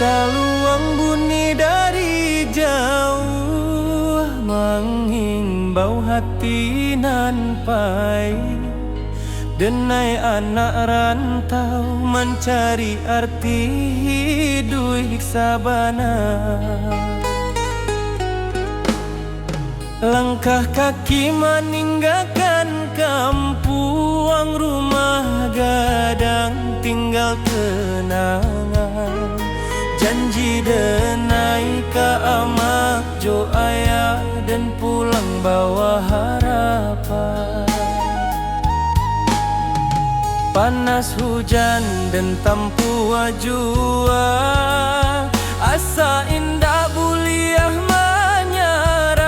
Saluang bunyi dari jauh, menghimbau hati nan pai. Denai anak rantau mencari arti hidup sabana. Langkah kaki meninggalkan kampung, rumah gadang tinggal kenangan. Janji denai ka amak jo ayah dan pulang bawa harapan. Panas hujan dan tampu jua, asa indah buliah menyerah.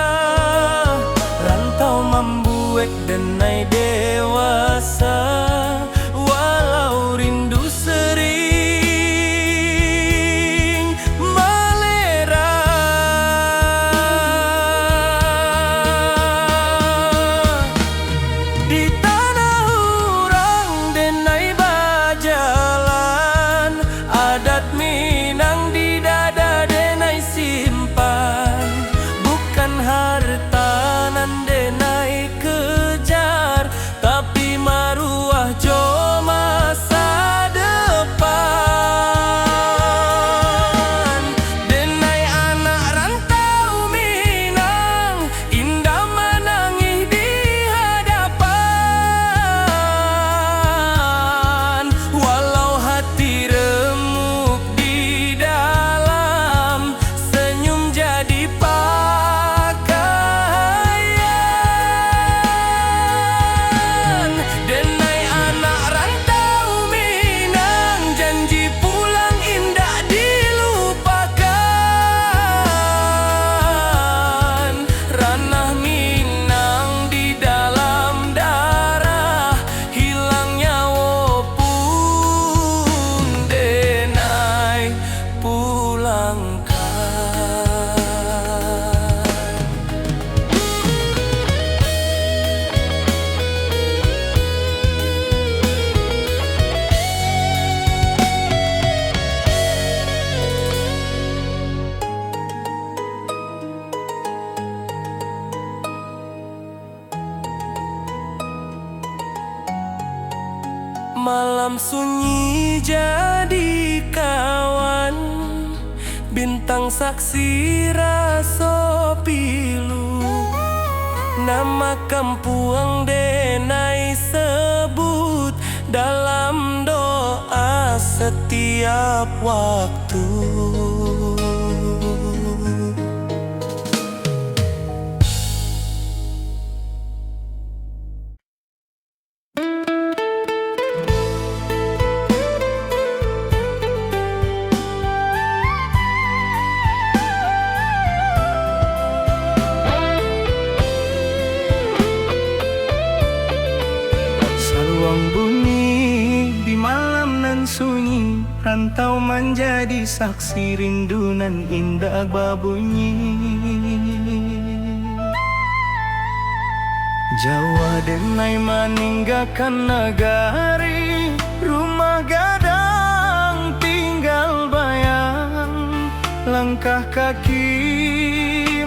Rantau membuat denai dewasa, walau rindu sering melera. Di tanah urang denai bajalan, adat Minang di dada denai simpan. Bukan harta nan denai kejar, tapi maruah jo masa depan. Denai anak rantau Minang, indah menangis di hadapan. Walau hati remuk di dalam, senyum jadi pakaian. Denai anak rantau Minang, janji pulang indah dilupakan. Ranah Minang di dalam darah, hilangnya walaupun denai pulangkan. Malam sunyi jadi kawan, bintang saksi raso pilu. Nama kampung denai sebut dalam doa setiap waktu. Saluang bunyi di malam nan sunyi, rantau menjadi saksi rindu nan indah babunyi. Jawa denai meninggalkan negari, rumah gadang tinggal bayang. Langkah kaki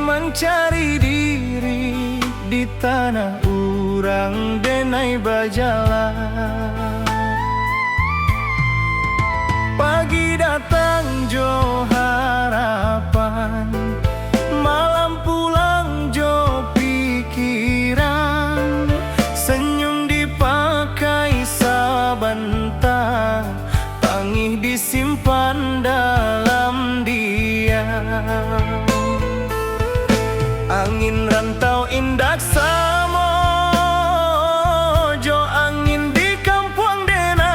mencari diri di tanah urang denai bajalan. Pagi datang jo harapan, malam pulang jo pikiran. Senyum dipakai sabanta, tangih disimpan dalam diam. Angin rantau indah samo, jo angin di kampung denai.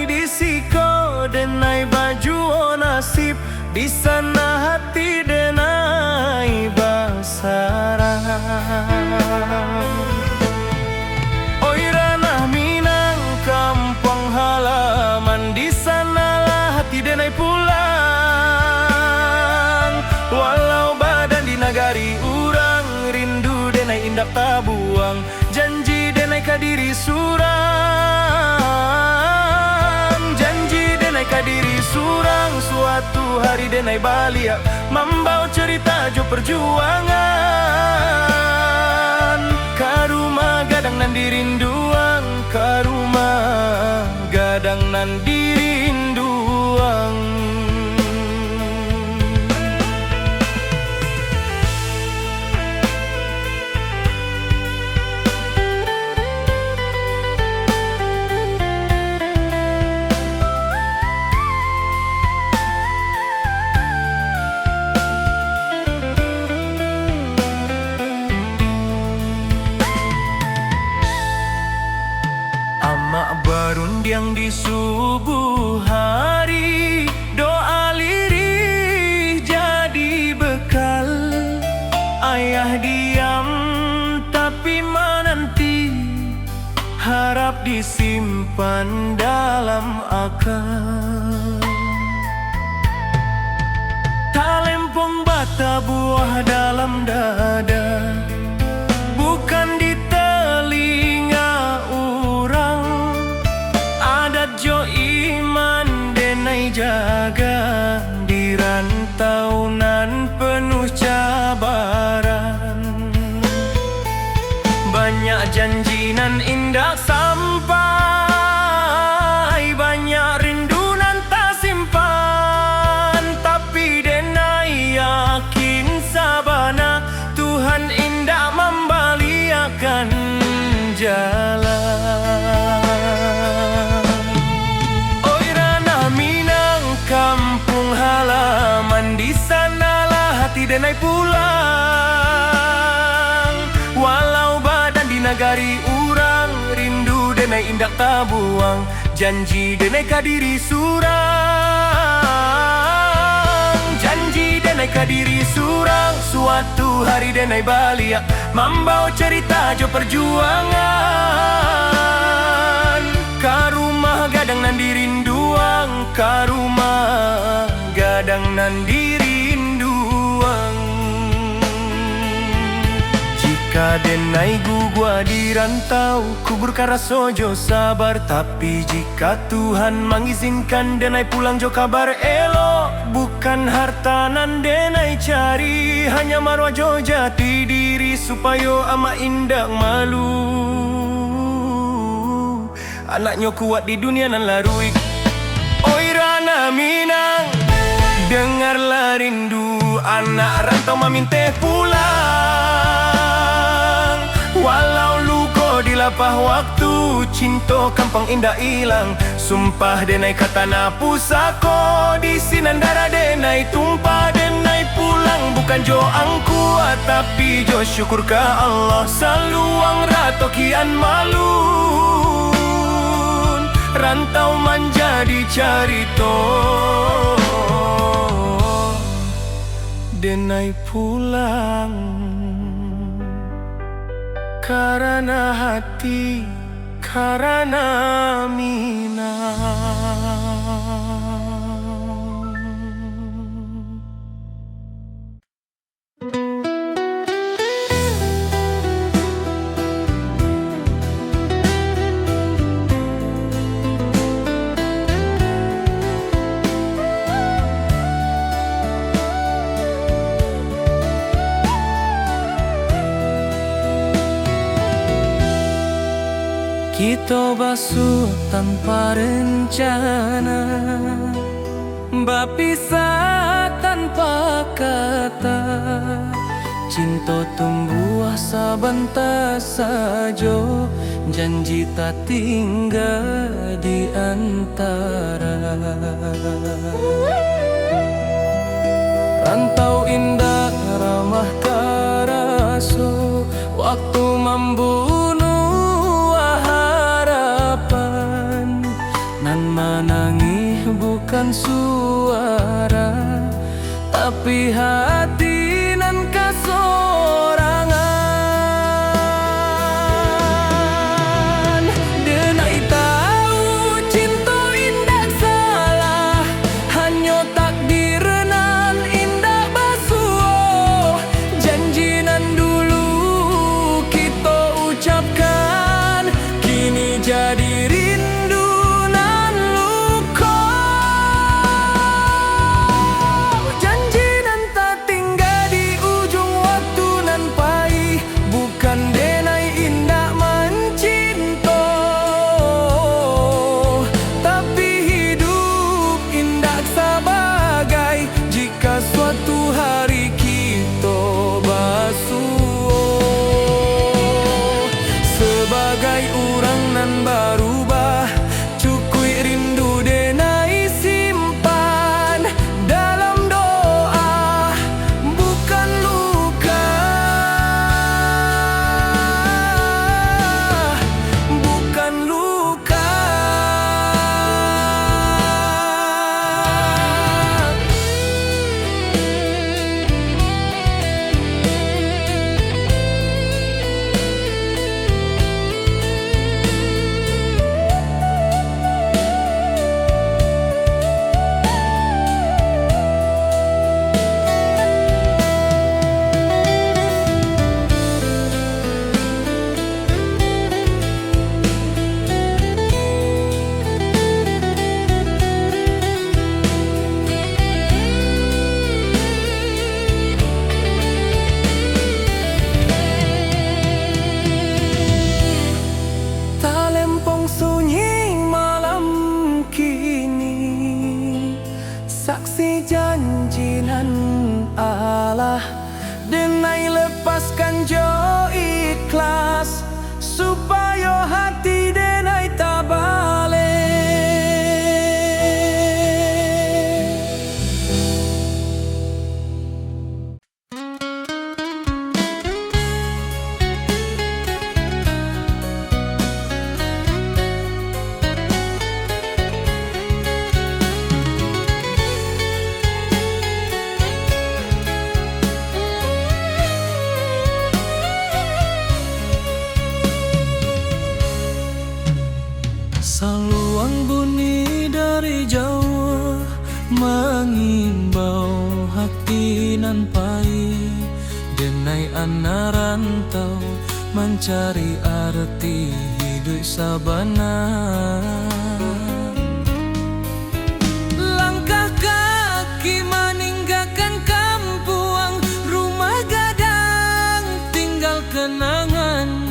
Di siko denai baju nasib, di sana hati denai basarang. Oi ranah Minang kampung halaman, di sanalah hati denai pulang. Walau badan di nagari urang, rindu denai indah tabuang. Janji denai kadiri surang, janji denai kadiri surang. suatu hari denai balia membawa cerita jo perjuangan. Karuma gadang nan dirinduang, karuma gadang nan dirinduang. Amak barundiang di subuh hari, doa lirih jadi bekal. Ayah diam tapi menanti, harap disimpan dalam akal. Talempong bata buah dalam dada, bukan di telinga orang. Adat jo iman denai jaga, di rantau nan penuh cabaran. Banyak janji nan indah sampai, banyak rindu nan tak simpan. Tapi denai yakin sabana, Tuhan indah membaliakan jalan. Oi ranah Minang, kampung halaman, di sanalah hati denai pulang. Walau badan di nagari urang, rindu denai indak tabuang, janji denai kadiri surang. Janji denai kadiri surang, suatu hari denai balia membawa cerita jo perjuangan. Karumah gadang nan dirinduang, karumah gadang nan dirinduang. Jika denai gugua di rantau, kubur karaso jo sabar. Tapi jika Tuhan mengizinkan denai pulang jo kabar elo, bukan harta nan denai cari, hanya marwah jo jati diri, supaya ama indak malu. Anaknya kuat di dunia nan larui. Oi ranah Minang, dengarlah rindu anak rantau maminteh pulang. Walau luko di lapah waktu, cinta kampung indah hilang. Sumpah denai kata na pusako, di sinan darah denai tumpah. Denai pulang bukan jo angkuat, tapi jo syukur ka Allah. Saluang rato kian malu, rantau menjadi carito. Denai pulang karena hati, karena Minang. Kita basuh tanpa rencana, berpisah tanpa kata. Cinta tumbuh sabantar saja, janji tak tinggal di antara. Rantau indah ramah karaso, waktu membunuh harapan. Nan menangis bukan suara, tapi hati nan kasorangan. Denai tahu cinta indah salah, hanya takdir nan indah basuh. Janji nan dulu kita ucapkan, kini jadi rindu nan luka. saksi janji nan Allah. Denai lepaskan jo ikhlas, supaya hati denai tak balik. Saluang bunyi dari jauh mengimbau hati nan pahit. Denai anak rantau mencari arti hidup sabana. Langkah kaki meninggalkan kampung, rumah gadang tinggal kenangan.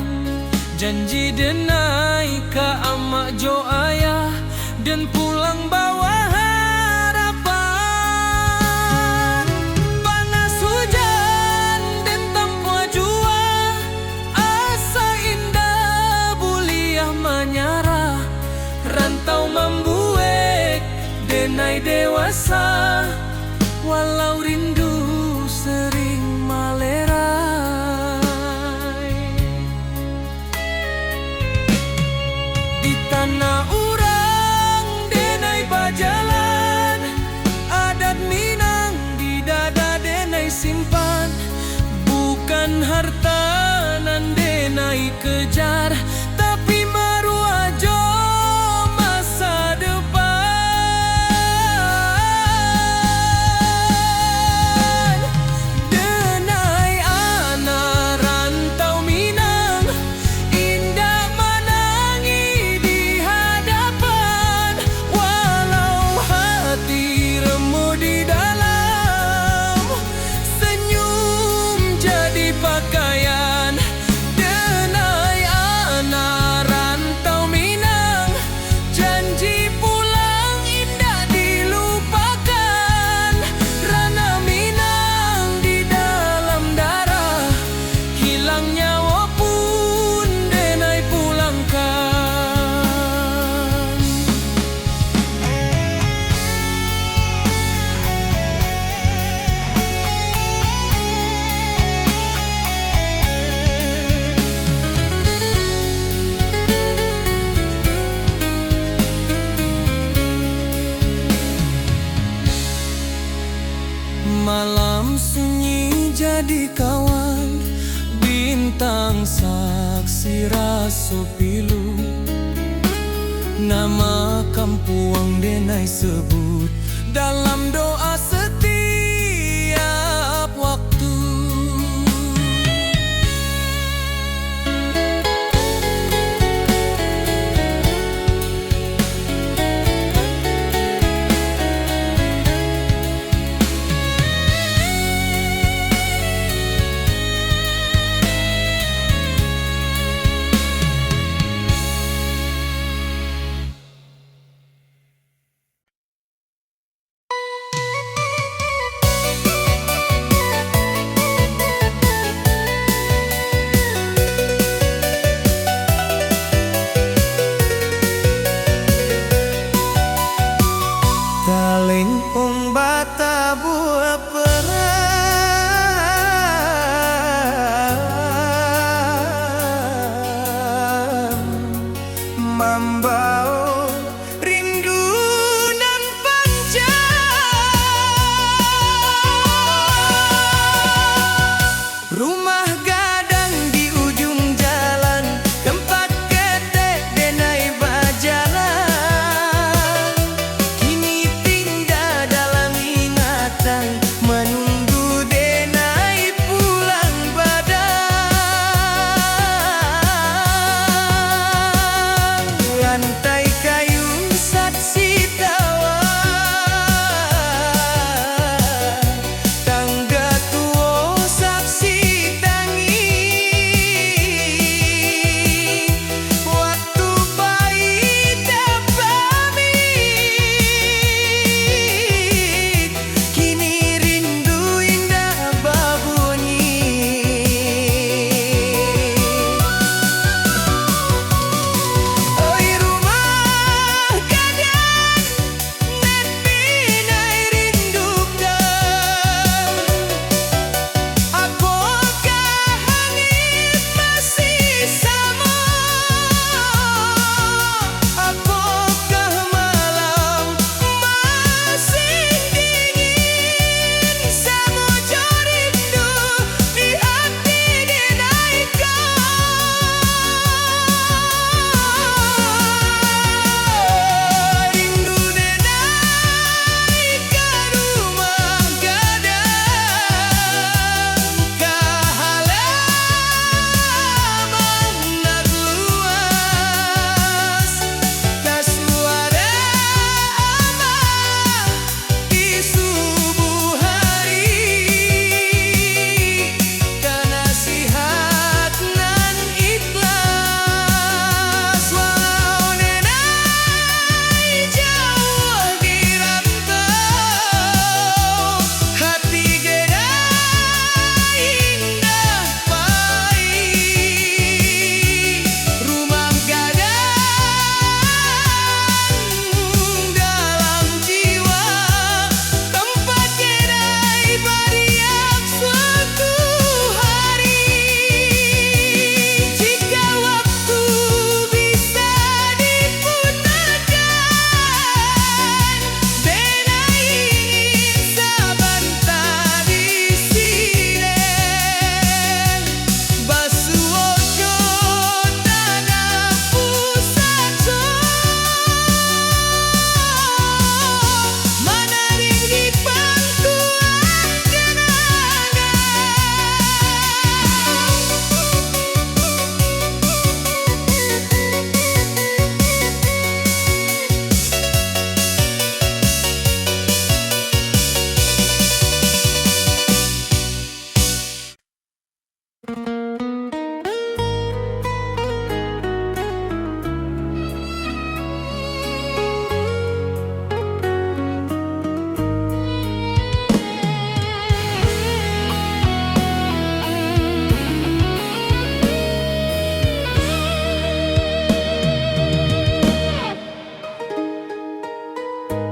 Janji denai ka amak jo ayah, dan pulang bawa harapan. Panas hujan dan tanpa jua, asa indah buliah menyarah. Rantau membuat denai dewasa, walau rindu sering malerai. Tanah urang denai bajalan, adat Minang di dada denai simpan. Bukan harta nan denai kejar, tapi maruah jo masa depan. Denai anak rantau Minang, indah menangi di hadapan. Walau hati remuk di dalam, senyum jadi pakaian. Denai anak rantau Minang, janji pulang indah dilupakan. Rana Minang di dalam darah, hilang nyawa pun denai pulangkan. Malam sunyi jadi kawan, bintang saksi raso pilu. Nama kampung denai sebut dalam doa setiap waktu.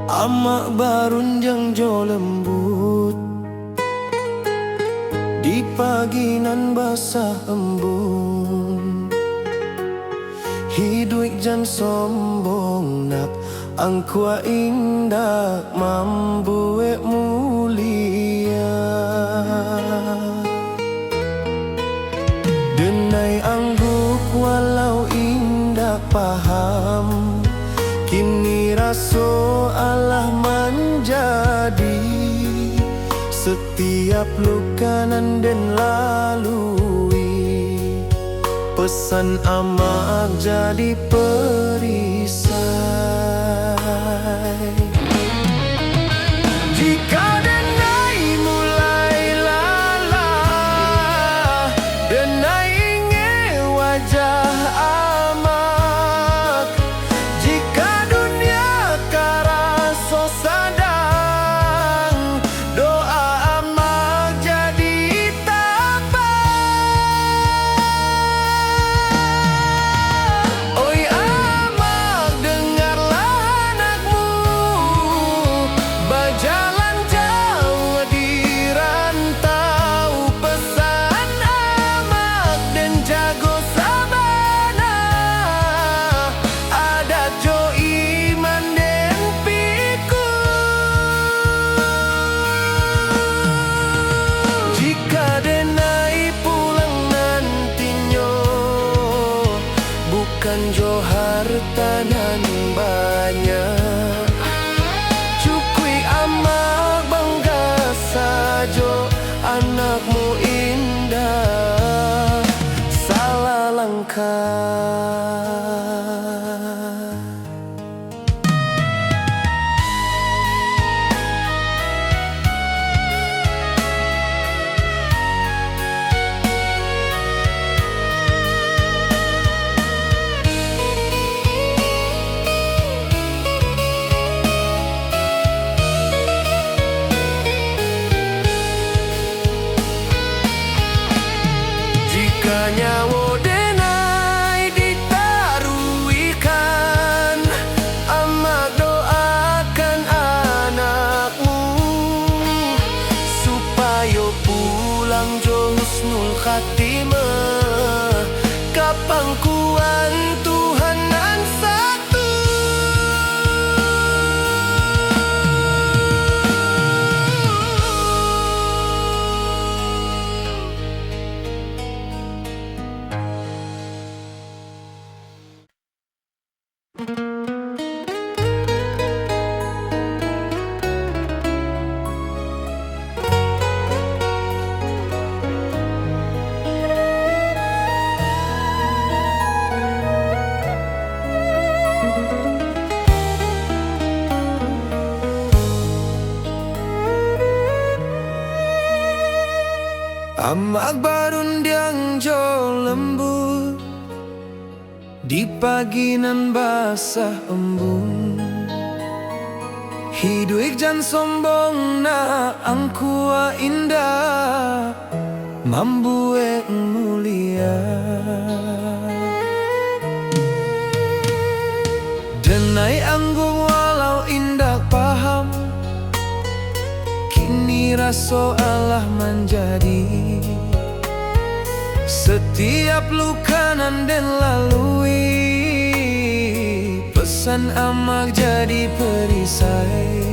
Amak barunjang jo lembut di pagi nan basah embun. Hidup jan sombong nak angkua indah mambuek mulia. Denai angguk walau indah paham, kini raso Allah menjadi setiap luka nan den lalui. Pesan amak jadi perisai. Jika denai mulai lalah, denai inge wajah amak. Jika dunia karaso sadang, doa amak jadi tapak. Oi amak, dengarlah anakmu berjalan jauh di rantau. Pesan amak dan jago sabana, adat jo iman den pikul. Jika denai pulang nantinya, bukan jo harta nan banyak. Cukui amak bangga sajo, anakmu indah salah langkah. Jika nyawa denai ditaruikan, amak doakan anakmu supaya pulang jo husnul khatimah ka pangkuan Tuhan nan satu. Amak barundiang jo lembut di pagi nan basah embun. Hidup jan sombong na angkua indah mambuek mulia. Denai anggung walau indah paham, kini raso Allah menjadi setiap luka nan den lalui. Pesan amak jadi perisai.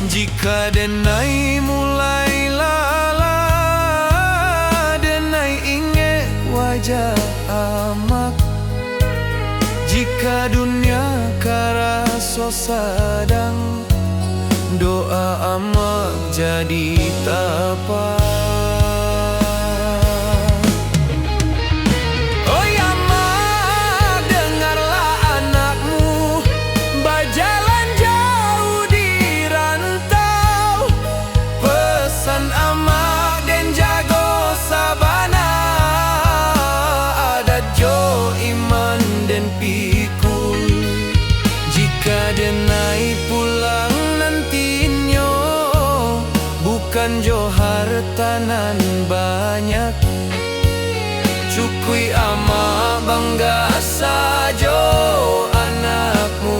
Jika denai mulai lalah, denai inge wajah amak. Jika dunia karaso sadang, doa amak jadi tapak. Oi amak, dengarlah anakmu berjalan jauh di rantau. Pesan amak dan jago sabana, adat jo iman dan pikul. Jika denai pulang nantinya, bukan jo harta nan banyak. Cukui ama bangga sajo, anakmu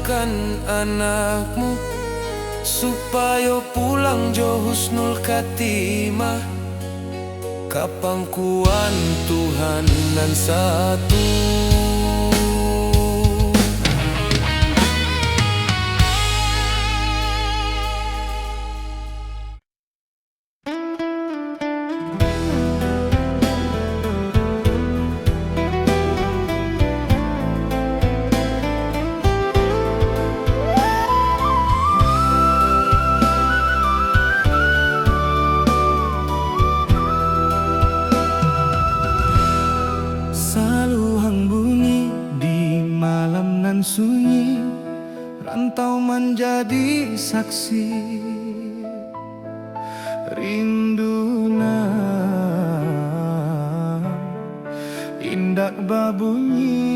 doakan anakmu supaya pulang jo husnul khatimah, kapangkuan Tuhan nan satu. Sunyi rantau menjadi saksi rindu indak babunyi.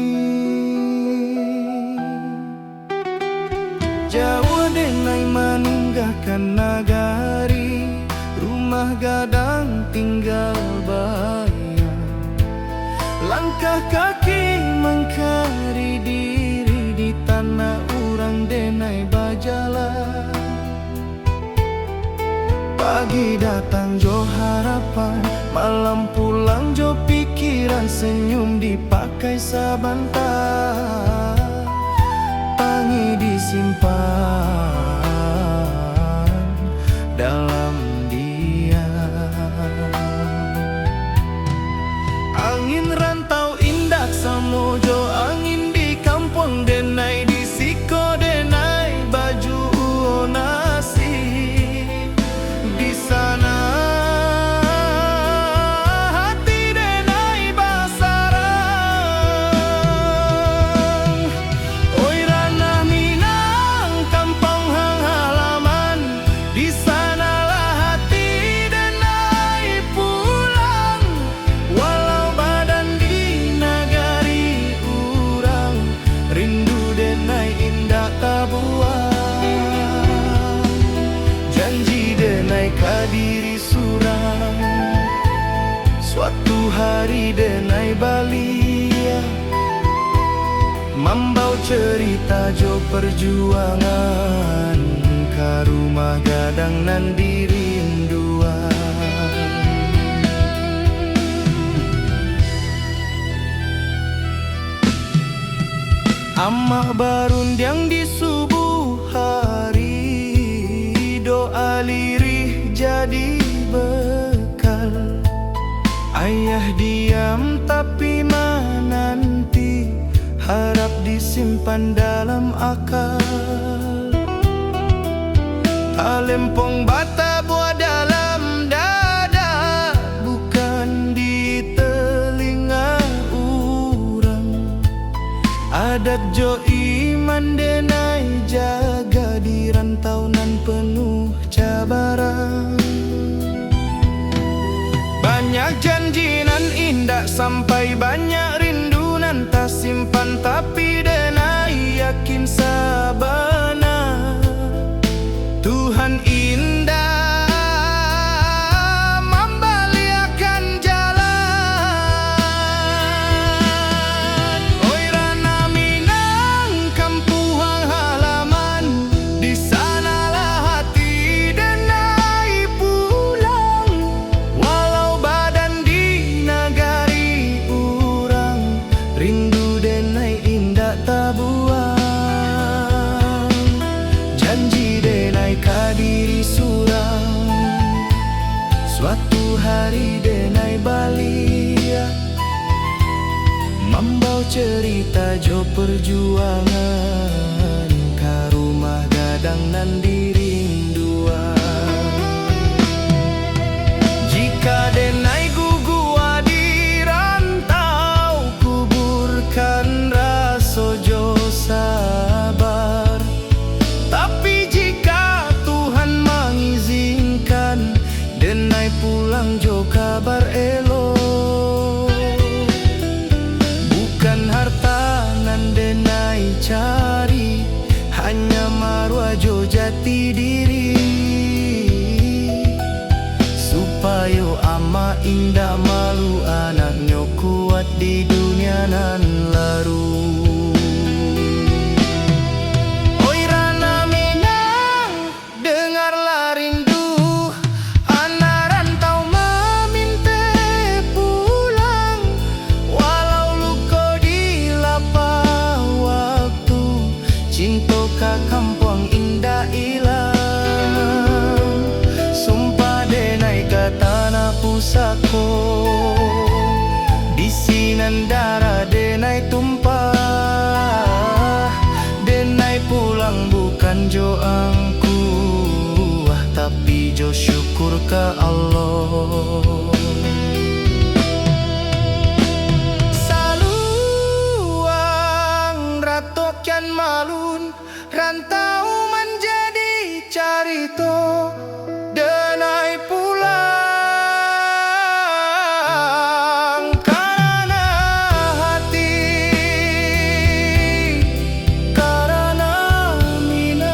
Jawa denai menunggahkan nagari, rumah gadang tinggal bayar, langkah kaki mengkari di tanah urang denai bajalan. Pagi datang jo harapan, malam pulang jo pikiran, senyum dipakai sabantar, pangi disimpan dalam diam. Angin rantau indak samojo, angin di kampung denai di siko denai baju nasi. Di sana hati denai basarang. Oi ranah Minang kampung hang halaman, di sanalah hati denai pulang. Walau badan di nagari urang, rindu denai indah tabuang. Janji denai kadiri surang, suatu hari denai balia, membau cerita jo perjuangan, ka rumah gadang nan dirinduan. Amah barundiang di subuh hari, doa lirih jadi bekal. Ayah diam tapi menanti, harap disimpan dalam akal. Talempong bata buat dalam dada, bukan di telinga urang. Adat jo iman denai jaga di rantau nan penuh cabaran. Banyak janji nan indah sampai banyak rindu nan tak simpan, tapi denai yakin sabana Tuhan indah membaliakan jalan. Oi ranah Minang kampung halaman, di sanalah hati denai pulang. Walau badan di nagari urang, rindu denai indah tabuang. Janji denai kadiri surang, suatu hari denai balia, membau cerita jo perjuangan, ka rumah gadang nan dirinduan. Jika denai gugua di rantau, kuburkan raso jo sabar. Tapi jika Tuhan mengizinkan, denai pulang jo kabar elok. Bukan harta nan denai cari, hanya marwah jo jati diri, supaya ama indah malu anaknya kuat di dunia nan laru. cinta ka kampung indah ilang. Sumpah denai ka tanah pusako, di Sinandara denai tumpah. Denai pulang bukan jo angku, tapi jo syukur ke Allah. Saluang ratokian malun, rantau menjadi carito. Denai pulang karena hati, karena minat.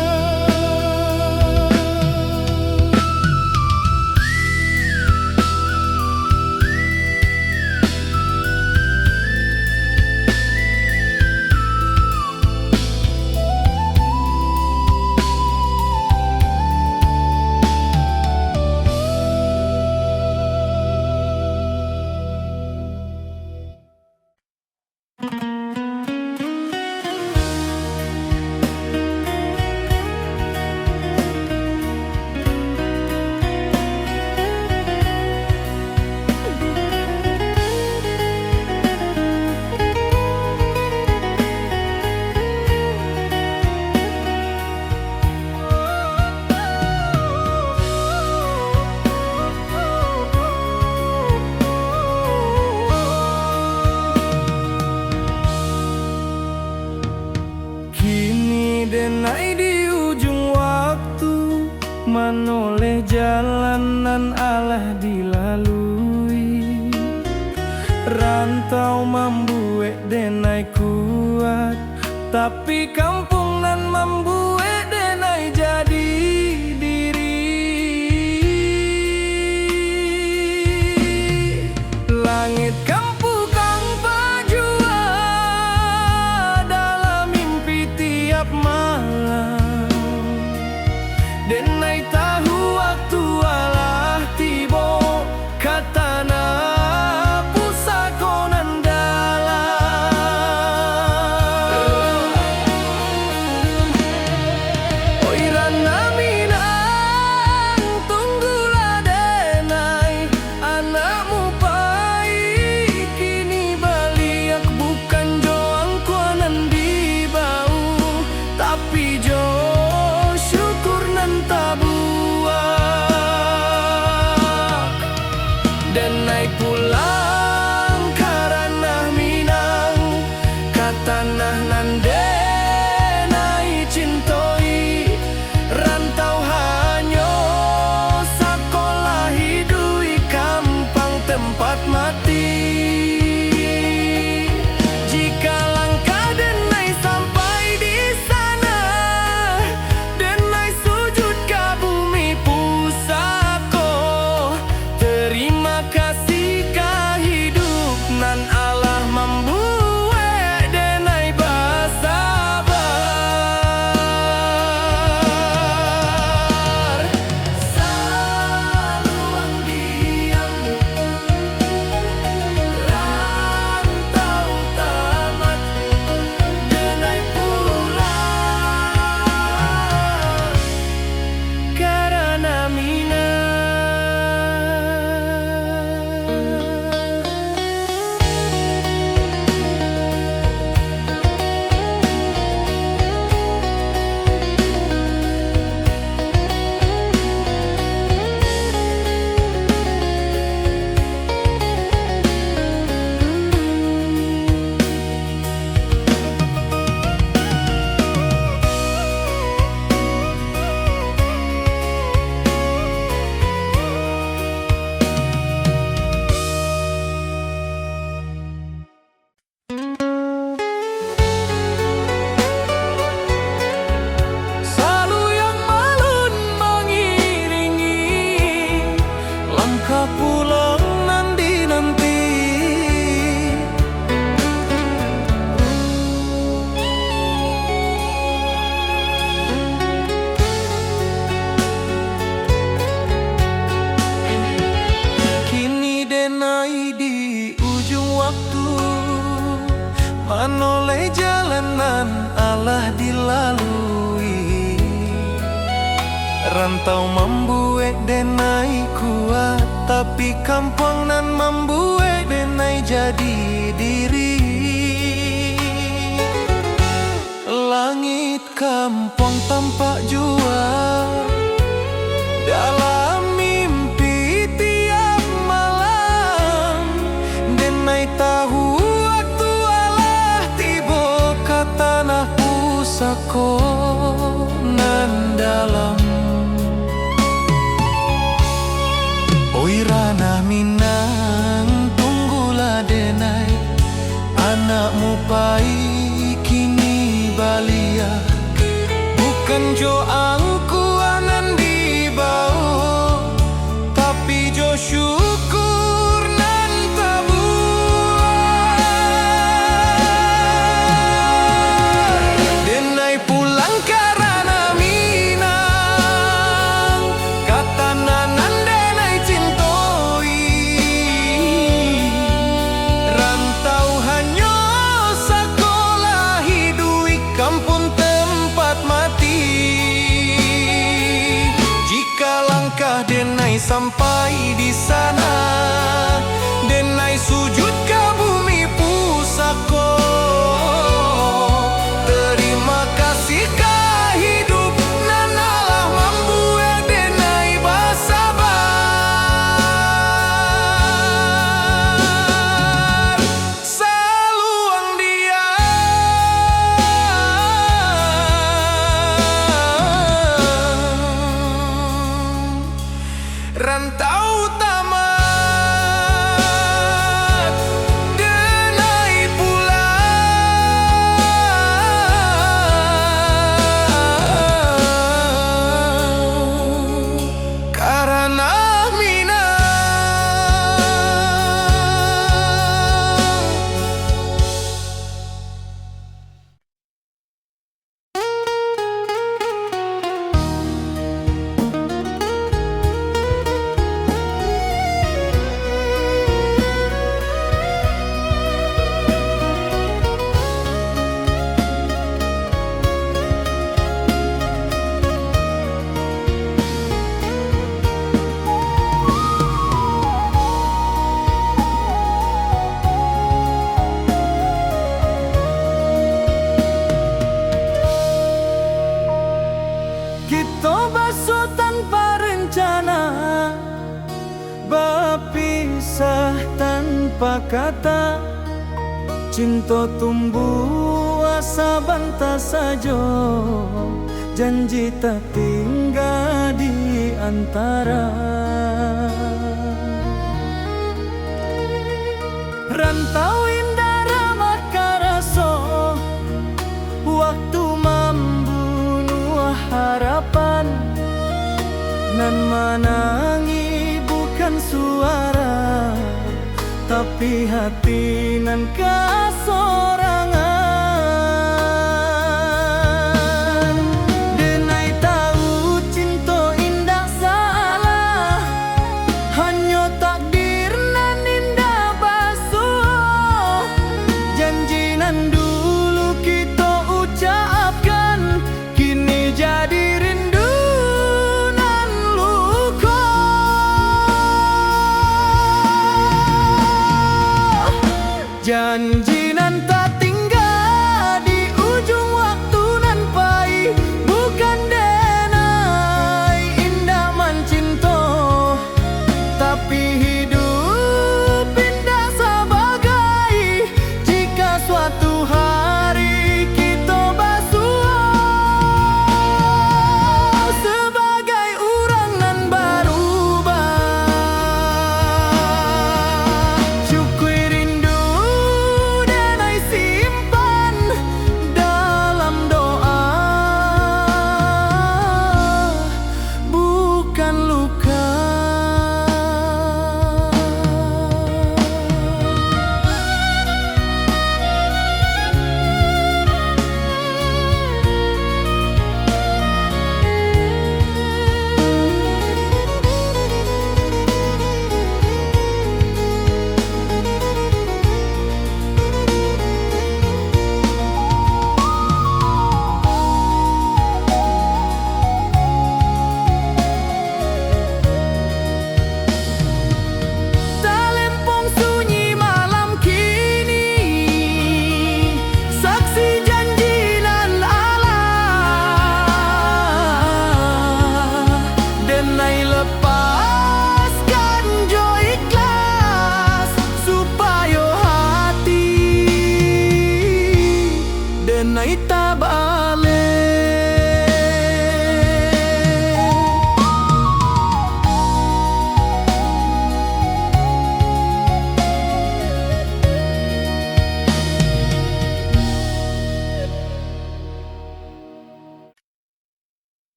Kini denai di ujung waktu, menoleh jalanan alah dilalui. Rantau membuat denai kuat, tapi kampung nan membuat denai jadi diri. Langit kampu kang pajua dalam mimpi tiap malam. Denai tahu waktu alah tibo, katana pusako nan dalam. telah dilalui. Rantau membuat denai kuat, tapi kampung nan membuat denai jadi diri. Langit kampung tampak jua dalam mimpi tiap malam. Denai tahu waktu alah tiba ke tanah pusako nan dalam. Oi ranah Minang, tunggulah denai, anakmu pai kini balia. Bukan jo angkuanan di bawah, tapi jo syukur nan tabuah. Denai pulang ke ranah Minang, kata nanan denai cintoi. Rantau hanya sekolah hidui kampung tempat mati. Jika langkah denai sampai di sana, denai sujud ke bumi pusako. Terima kasih ke hidup nan Allah membuat denai bersabar. Seluang dia rantau tamat, denai pulang karena Minang. Kita basuh tanpa rencana, berpisah tanpa kata. Cinta tumbuh asa bantah saja, janji tak tinggal di antara. Rantau indah ramah karaso, waktu membunuh harapan. Nan menangi bukan suara, tapi hati nan kasorangan. Denai tahu cinta indah salah, hanya takdir nan indah basuh. Janji nan dulu kita ucapkan, kini jadi rindu nan luka. Janji nan tak tinggal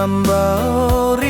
ngambau